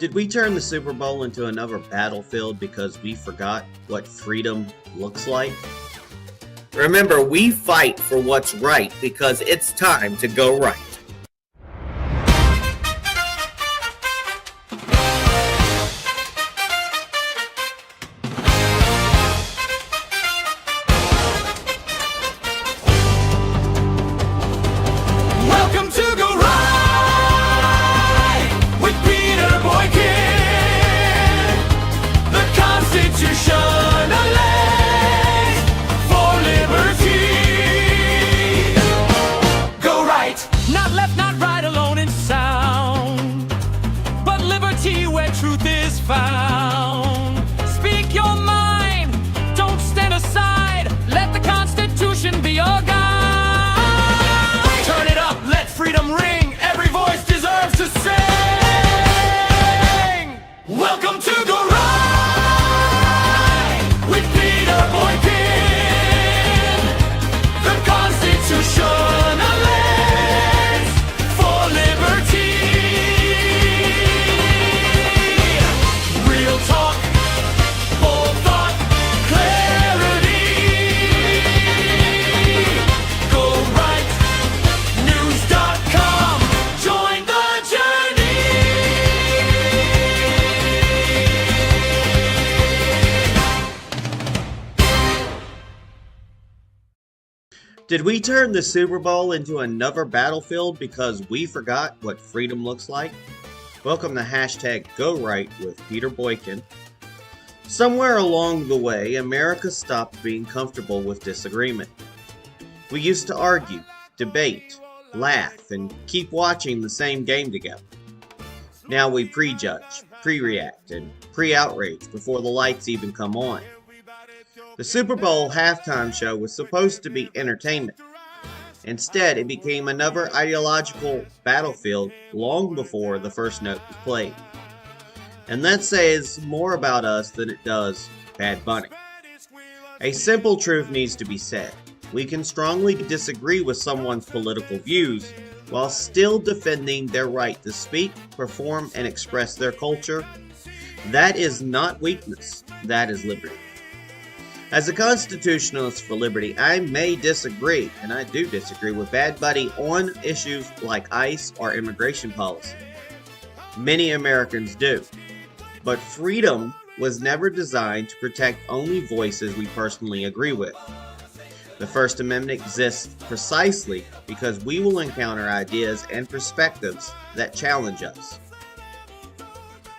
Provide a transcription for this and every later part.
Did we turn the Super Bowl into another battlefield because we forgot what freedom looks like? Remember, we fight for what's right because it's time to go right. Welcome to Go Right with Peter Boykin, the Constitutionalist for liberty. Go right, not left, not right, alone in sound, but liberty where truth is found. Speak your mind, don't stand aside, let the Constitution be your guide. Turn it up, let freedom ring, every voice deserves to sing. Welcome to Go Right with Peter Boykin, the Constitutionalist for liberty. Real talk, bold thought, clarity. Go right news.com. Join the journey. Did we turn the Super Bowl into another battlefield because we forgot what freedom looks like? Welcome to hashtag Go Right with Peter Boykin. Somewhere along the way, America stopped being comfortable with disagreement. We used to argue, debate, laugh, and keep watching the same game together. Now we prejudge, pre-react, and pre-outrage before the lights even come on. The Super Bowl halftime show was supposed to be entertainment. Instead, it became another ideological battlefield long before the first note was played. And that says more about us than it does Bad Bunny. A simple truth needs to be said. We can strongly disagree with someone's political views while still defending their right to speak, perform, and express their culture. That is not weakness, that is liberty. As a constitutionalist for liberty, I may disagree, and I do disagree with Bad Bunny on issues like ICE or immigration policy. Many Americans do. But freedom was never designed to protect only voices we personally agree with. The First Amendment exists precisely because we will encounter ideas and perspectives that challenge us.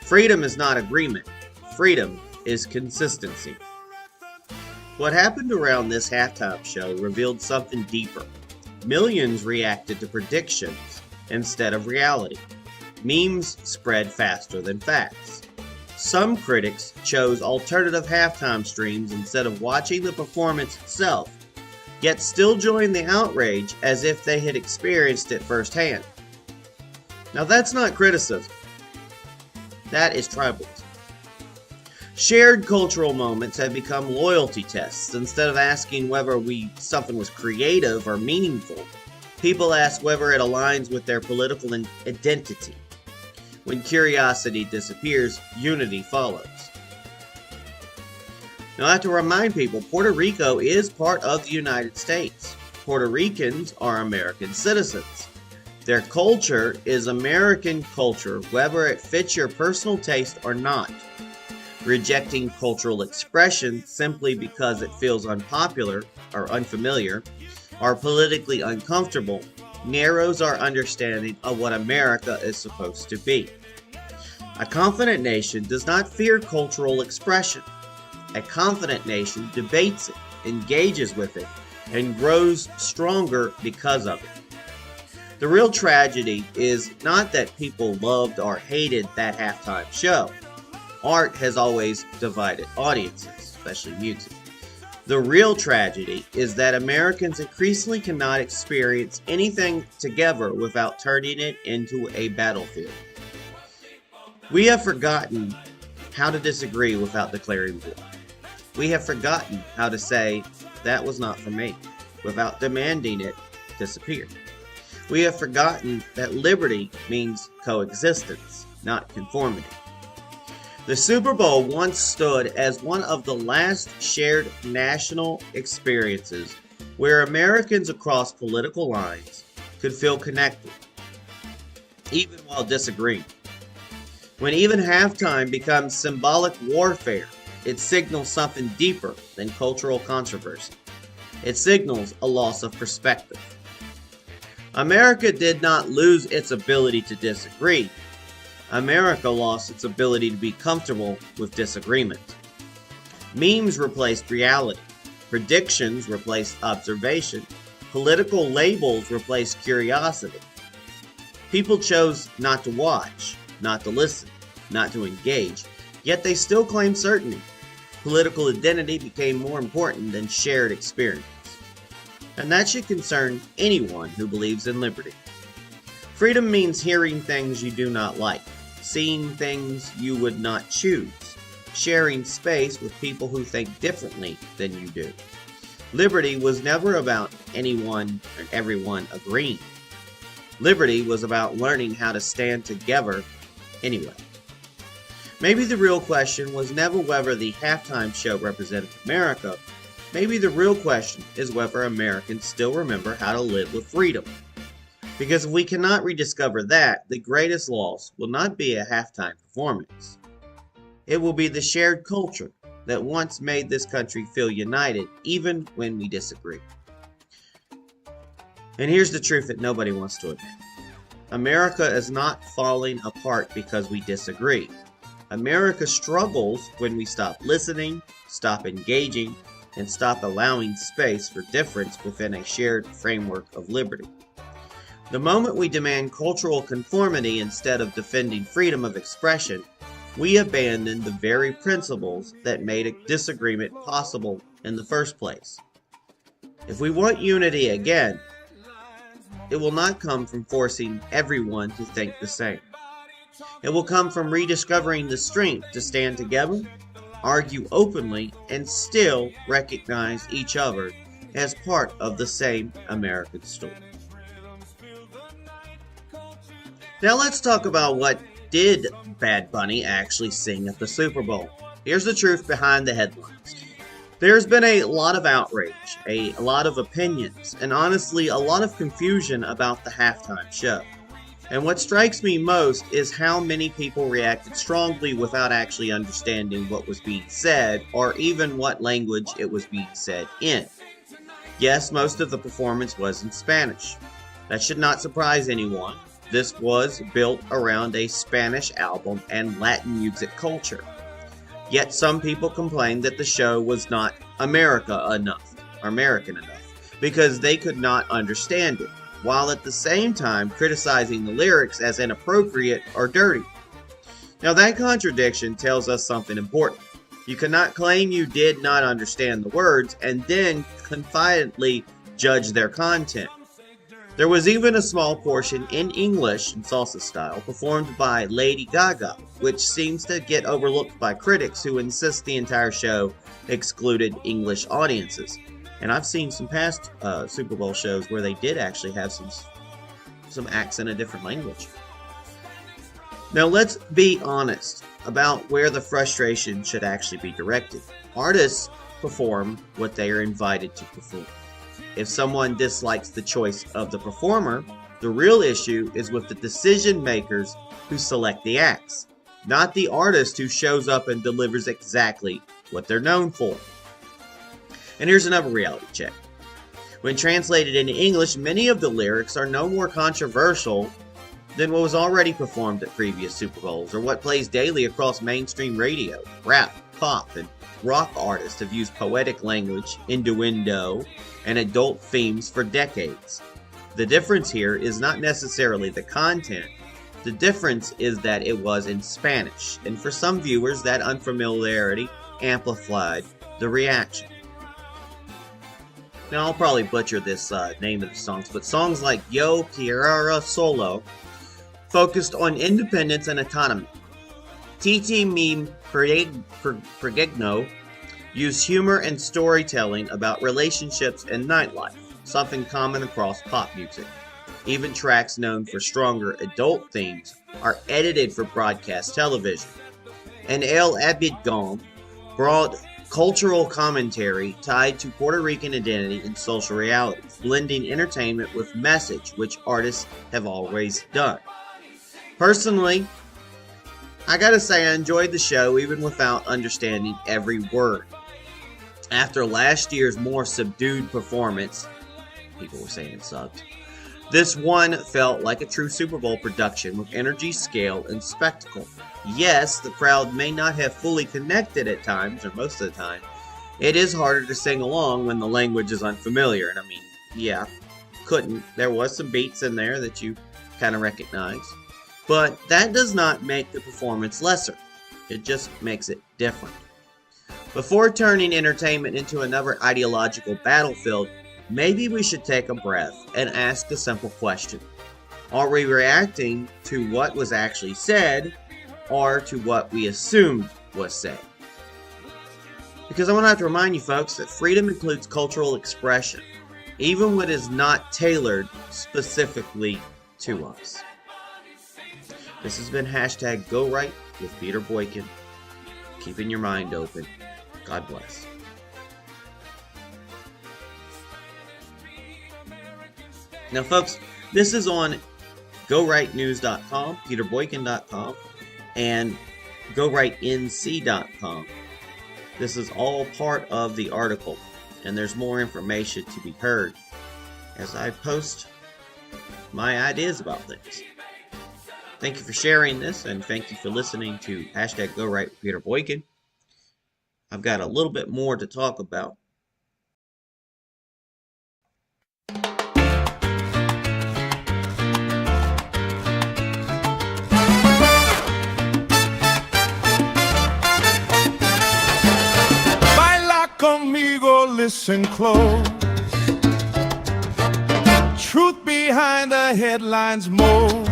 Freedom is not agreement. Freedom is consistency. What happened around this halftime show revealed something deeper. Millions reacted to predictions instead of reality. Memes spread faster than facts. Some critics chose alternative halftime streams instead of watching the performance itself, yet still joined the outrage as if they had experienced it firsthand. Now that's not criticism. That is tribalism. Shared cultural moments have become loyalty tests. Instead of asking whether something was creative or meaningful, people ask whether it aligns with their political identity. When curiosity disappears, unity follows. Now I have to remind people, Puerto Rico is part of the United States. Puerto Ricans are American citizens. Their culture is American culture, whether it fits your personal taste or not. Rejecting cultural expression simply because it feels unpopular or unfamiliar or politically uncomfortable narrows our understanding of what America is supposed to be. A confident nation does not fear cultural expression. A confident nation debates it, engages with it, and grows stronger because of it. The real tragedy is not that people loved or hated that halftime show. Art has always divided audiences, especially music. The real tragedy is that Americans increasingly cannot experience anything together without turning it into a battlefield. We have forgotten how to disagree without declaring war. We have forgotten how to say, that was not for me, without demanding it disappear. We have forgotten that liberty means coexistence, not conformity. The Super Bowl once stood as one of the last shared national experiences where Americans across political lines could feel connected, even while disagreeing. When even halftime becomes symbolic warfare, it signals something deeper than cultural controversy. It signals a loss of perspective. America did not lose its ability to disagree. America lost its ability to be comfortable with disagreement. Memes replaced reality. Predictions replaced observation. Political labels replaced curiosity. People chose not to watch, not to listen, not to engage, yet they still claim certainty. Political identity became more important than shared experience. And that should concern anyone who believes in liberty. Freedom means hearing things you do not like, seeing things you would not choose, sharing space with people who think differently than you do. Liberty was never about anyone and everyone agreeing. Liberty was about learning how to stand together anyway. Maybe the real question was never whether the halftime show represented America. Maybe the real question is whether Americans still remember how to live with freedom. Because if we cannot rediscover that, the greatest loss will not be a halftime performance. It will be the shared culture that once made this country feel united, even when we disagree. And here's the truth that nobody wants to admit. America is not falling apart because we disagree. America struggles when we stop listening, stop engaging, and stop allowing space for difference within a shared framework of liberty. The moment we demand cultural conformity instead of defending freedom of expression, we abandon the very principles that made a disagreement possible in the first place. If we want unity again, it will not come from forcing everyone to think the same. It will come from rediscovering the strength to stand together, argue openly, and still recognize each other as part of the same American story. Now let's talk about what did Bad Bunny actually sing at the Super Bowl. Here's the truth behind the headlines. There's been a lot of outrage, a lot of opinions, and honestly a lot of confusion about the halftime show. And what strikes me most is how many people reacted strongly without actually understanding what was being said or even what language it was being said in. Yes, most of the performance was in Spanish. That should not surprise anyone. This was built around a Spanish album and Latin music culture. Yet some people complained that the show was not American enough, because they could not understand it, while at the same time criticizing the lyrics as inappropriate or dirty. Now that contradiction tells us something important. You cannot claim you did not understand the words and then confidently judge their content. There was even a small portion in English in salsa style performed by Lady Gaga, which seems to get overlooked by critics who insist the entire show excluded English audiences. And I've seen some past Super Bowl shows where they did actually have some acts in a different language. Now let's be honest about where the frustration should actually be directed. Artists perform what they are invited to perform. If someone dislikes the choice of the performer, the real issue is with the decision makers who select the acts, not the artist who shows up and delivers exactly what they're known for. And here's another reality check. When translated into English, many of the lyrics are no more controversial than what was already performed at previous Super Bowls or what plays daily across mainstream radio. Rap, pop, and rock artists have used poetic language, innuendo, and adult themes for decades. The difference here is not necessarily the content. The difference is that it was in Spanish, and for some viewers that unfamiliarity amplified the reaction. Now I'll probably butcher this name of the songs, but songs like Yo Quiero Solo focused on independence and autonomy. Titi Mi Pregno used humor and storytelling about relationships and nightlife, something common across pop music. Even tracks known for stronger adult themes are edited for broadcast television. and El Abidgom brought cultural commentary tied to Puerto Rican identity and social realities, blending entertainment with message, which artists have always done. Personally, I gotta say I enjoyed the show even without understanding every word. After last year's more subdued performance, people were saying it sucked, this one felt like a true Super Bowl production with energy, scale, and spectacle. Yes, the crowd may not have fully connected at times, or most of the time. It is harder to sing along when the language is unfamiliar, and I mean, yeah, there was some beats in there that you kind of recognize. But that does not make the performance lesser. It just makes it different. Before turning entertainment into another ideological battlefield, maybe we should take a breath and ask a simple question. Are we reacting to what was actually said, or to what we assumed was said? Because I want to have to remind you folks that freedom includes cultural expression, even what is not tailored specifically to us. This has been hashtag Go Right with Peter Boykin. Keeping your mind open. God bless. Now folks, this is on GoRightNews.com, PeterBoykin.com, and GoRightNC.com. This is all part of the article, and there's more information to be heard as I post my ideas about things. Thank you for sharing this, and thank you for listening to hashtag Go Right with Peter Boykin. I've got a little bit more to talk about. Conmigo, listen close. Truth behind the headlines most.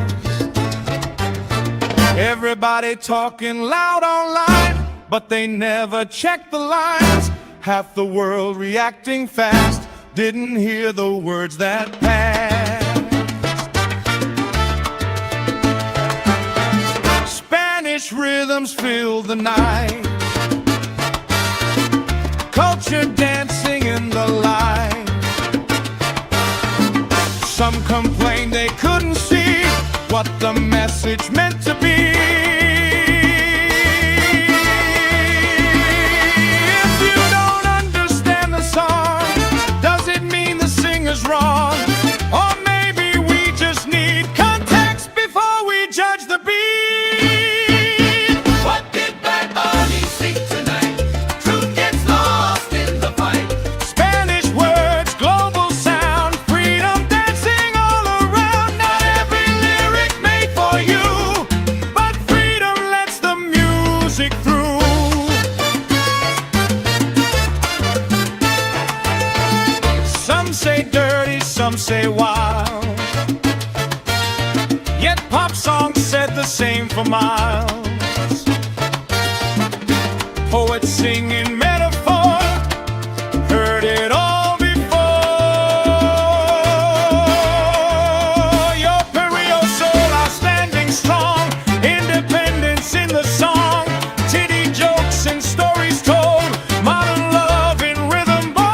Everybody talking loud online, but they never check the lines. Half the world reacting fast, didn't hear the words that passed. Spanish rhythms fill the night, culture dancing in the light. Some complain they couldn't see what the message meant to be. If you don't understand the song, does it mean the singer's wrong? Or maybe we just need context before we judge the beat. What did Bad Bunny sing tonight? Truth gets lost in the fight. Spanish words, global sound, freedom dancing all around. Not every lyric made for you, but freedom lets the music through. Some say dirty, some say wild, yet pop songs said the same for miles. Poets singing metaphor, heard it all before. Your Perio soul are standing strong, independence in the song, titty jokes and stories told, modern love in rhythm ball.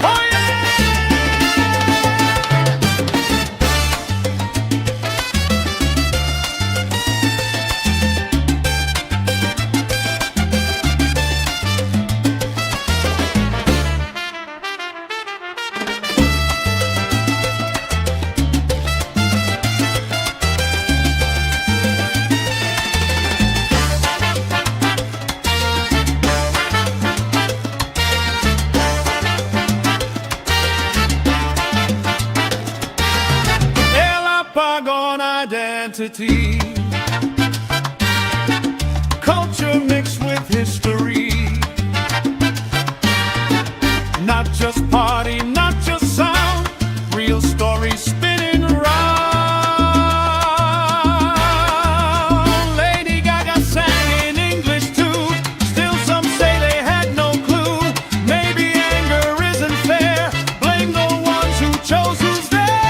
Oh yeah! El apagón identity, culture mixed with history. Not just party, not just sound, real stories spinning round. Lady Gaga sang in English too, still some say they had no clue. Maybe anger isn't fair, blame the ones who chose who's there.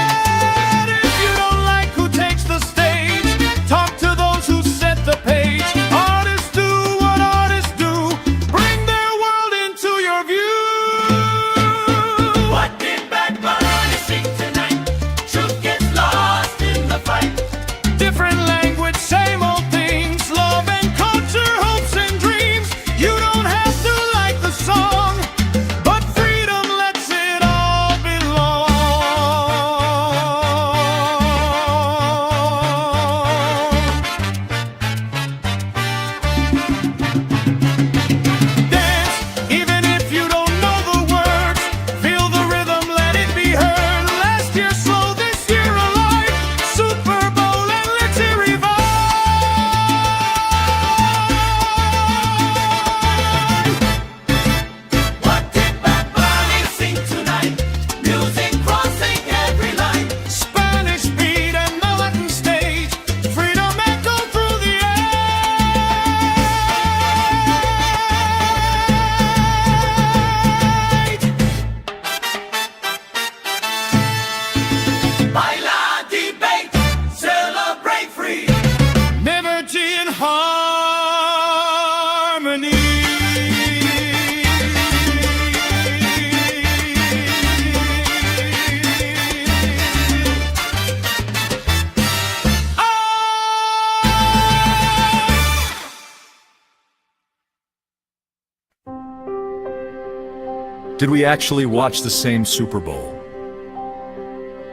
Did we actually watch the same Super Bowl?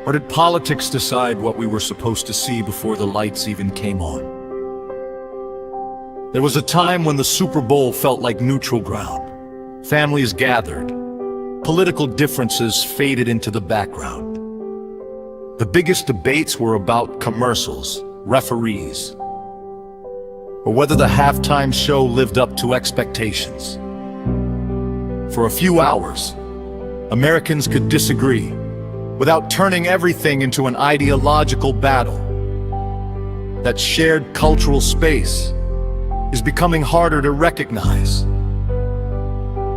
Or did politics decide what we were supposed to see before the lights even came on? There was a time when the Super Bowl felt like neutral ground. Families gathered. Political differences faded into the background. The biggest debates were about commercials, referees, or whether the halftime show lived up to expectations. For a few hours, Americans could disagree without turning everything into an ideological battle. That shared cultural space is becoming harder to recognize.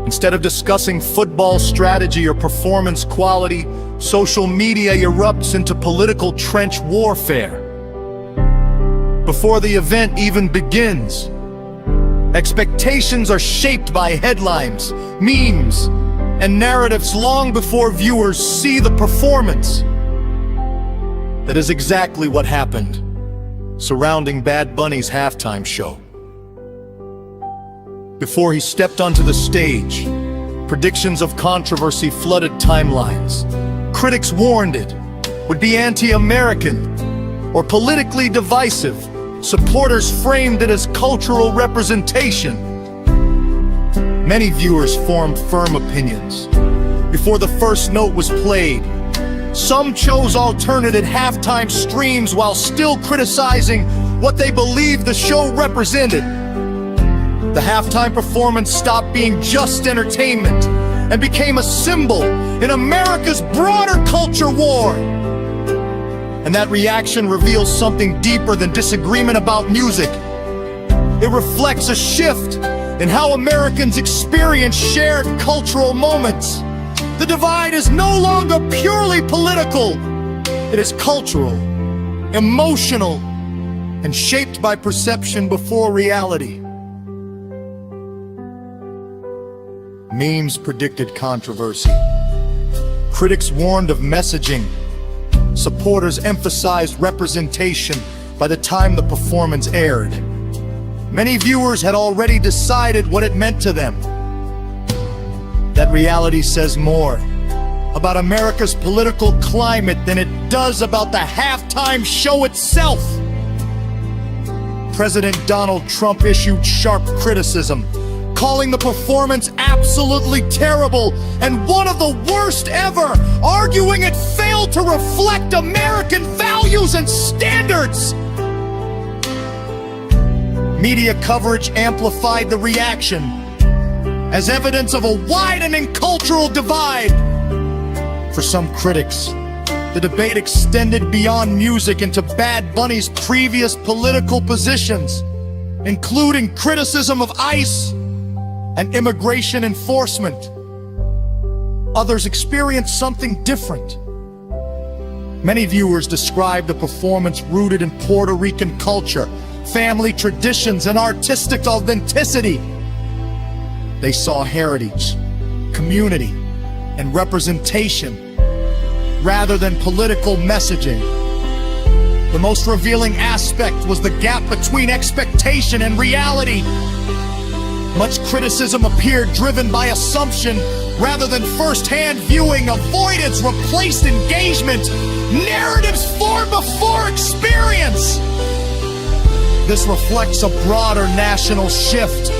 Instead of discussing football strategy or performance quality, social media erupts into political trench warfare. Before the event even begins, expectations are shaped by headlines, memes, and narratives long before viewers see the performance. That is exactly what happened surrounding Bad Bunny's halftime show. Before he stepped onto the stage, predictions of controversy flooded timelines. Critics warned it would be anti-American or politically divisive. Supporters framed it as cultural representation. Many viewers formed firm opinions before the first note was played. Some chose alternative halftime streams while still criticizing what they believed the show represented. The halftime performance stopped being just entertainment and became a symbol in America's broader culture war. And that reaction reveals something deeper than disagreement about music. It reflects a shift in how Americans experience shared cultural moments. The divide is no longer purely political. It is cultural, emotional, and shaped by perception before reality. Memes predicted controversy. Critics warned of messaging. Supporters emphasized representation by the time the performance aired. Many viewers had already decided what it meant to them. That reality says more about America's political climate than it does about the halftime show itself. President Donald Trump issued sharp criticism, calling the performance absolutely terrible and one of the worst ever, arguing it failed to reflect American values and standards. Media coverage amplified the reaction as evidence of a widening cultural divide. For some critics, the debate extended beyond music into Bad Bunny's previous political positions, including criticism of ICE and immigration enforcement. Others experienced something different. Many viewers described the performance rooted in Puerto Rican culture, family traditions, and artistic authenticity. They saw heritage, community, and representation rather than political messaging. The most revealing aspect was the gap between expectation and reality. Much criticism appeared driven by assumption rather than first-hand viewing. Avoidance replaced engagement. Narratives formed before experience. This reflects a broader national shift.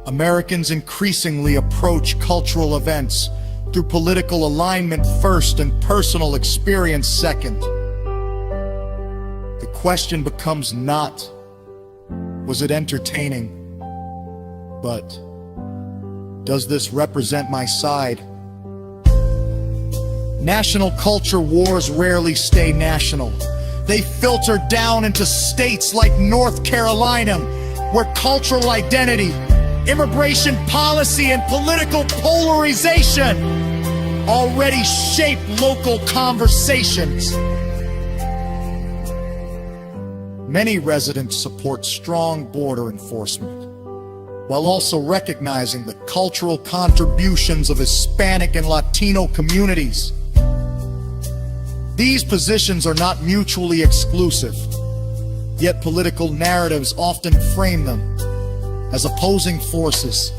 Americans increasingly approach cultural events through political alignment first and personal experience second. The question becomes not, was it entertaining? But, does this represent my side? National culture wars rarely stay national. They filter down into states like North Carolina, where cultural identity, immigration policy, and political polarization already shape local conversations. Many residents support strong border enforcement, while also recognizing the cultural contributions of Hispanic and Latino communities. These positions are not mutually exclusive, yet political narratives often frame them as opposing forces.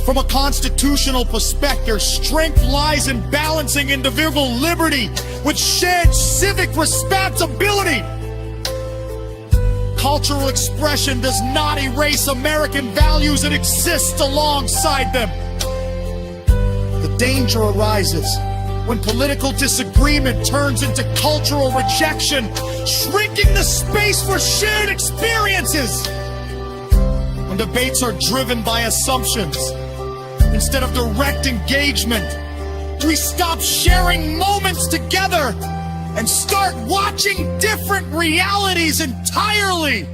From a constitutional perspective, strength lies in balancing individual liberty with shared civic responsibility. Cultural expression does not erase American values, it exists alongside them. The danger arises when political disagreement turns into cultural rejection, shrinking the space for shared experiences. When debates are driven by assumptions instead of direct engagement, we stop sharing moments together and start watching different realities entirely.